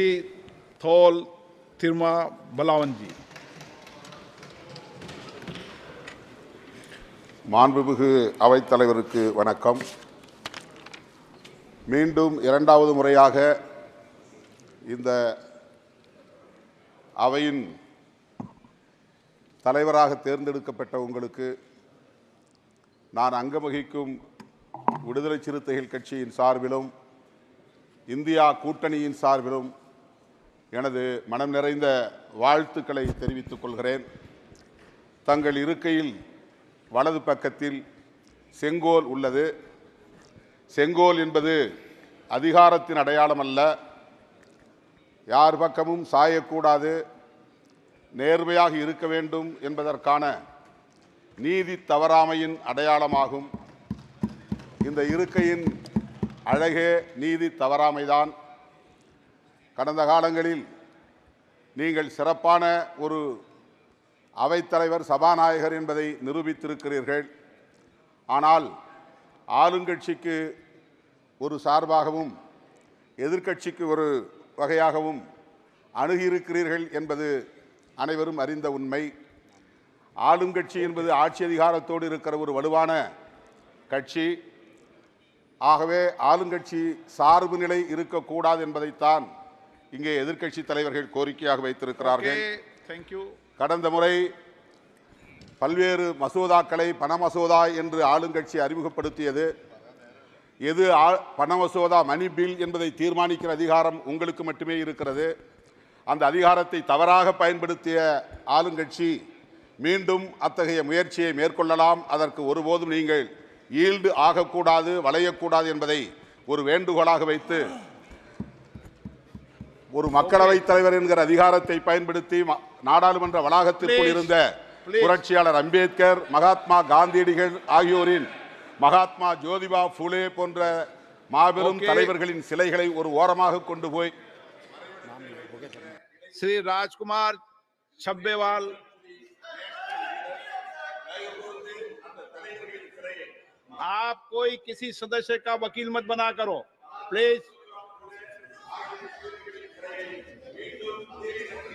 श्री थोल तिरमा बलावन जी। மாண்புமிகு அவைத்தலைவருக்கு வணக்கம். மீண்டும் இரண்டாவது முறையாக இந்த அவையின் தலைவராக தேர்ந்தெடுக்கப்பட்ட உங்களுக்கு நான் அங்கம் வகிக்கும் விடுதலை சிறுத்தைகள் கட்சியின் சார்பிலும் இந்தியா கூட்டணியின் சார்பிலும் எனது மனம் நிறைந்த வாழ்த்துக்களை தெரிவித்துக் கொள்கிறேன். தங்கள் இருக்கையில் வலது பக்கத்தில் செங்கோல் உள்ளது. செங்கோல் என்பது அதிகாரத்தின் அடையாளம் அல்ல. யார் பக்கமும் சாயக்கூடாது, நேர்மையாக இருக்க வேண்டும் என்பதற்கான நீதி தவறாமையின் அடையாளமாகும். இந்த இருக்கையின் அழகே நீதி தவறாமைதான். கடந்த காலங்களில் நீங்கள் சிறப்பான ஒரு அவைத்தலைவர், சபாநாயகர் என்பதை நிரூபித்திருக்கிறீர்கள். ஆனால் ஆளுங்கட்சிக்கு ஒரு சார்பாகவும் எதிர்க்கட்சிக்கு ஒரு வகையாகவும் அணுகியிருக்கிறீர்கள் என்பது அனைவரும் அறிந்த உண்மை. ஆளுங்கட்சி என்பது ஆட்சி அதிகாரத்தோடு இருக்கிற ஒரு வலுவான கட்சி. ஆகவே ஆளுங்கட்சி சார்பு நிலை இருக்கக்கூடாது என்பதைத்தான் இங்கே எதிர்க்கட்சி தலைவர்கள் கோரிக்கையாக வைத்திருக்கிறார்கள். கடந்த முறை பல்வேறு மசோதாக்களை பண மசோதா என்று ஆளுங்கட்சி அறிமுகப்படுத்தியது. எது பண மசோதா, மணி பில் என்பதை தீர்மானிக்கிற அதிகாரம் உங்களுக்கு மட்டுமே இருக்கிறது. அந்த அதிகாரத்தை தவறாக பயன்படுத்திய ஆளுங்கட்சி மீண்டும் அத்தகைய முயற்சியை மேற்கொள்ளலாம். அதற்கு ஒருபோதும் நீங்கள் ஈல்டு ஆகக்கூடாது, வளையக்கூடாது என்பதை ஒரு வேண்டுகோளாக வைத்து ஒரு மக்களவைத் தலைவர் என்கிற அதிகாரத்தை பயன்படுத்தி நாடாளுமன்ற வளாகத்திற்குள் இருந்த புரட்சியாளர் அம்பேத்கர், மகாத்மா காந்தியடிகள் ஆகியோரின், மகாத்மா ஜோதிபா பூலே போன்ற மாபெரும் தலைவர்களின் சிலைகளை ஒரு ஓரமாக கொண்டு போய் श्री राजकुमार छब्बेवाल, आप कोई किसी सदस्य का वकील मत बना करो प्लीज।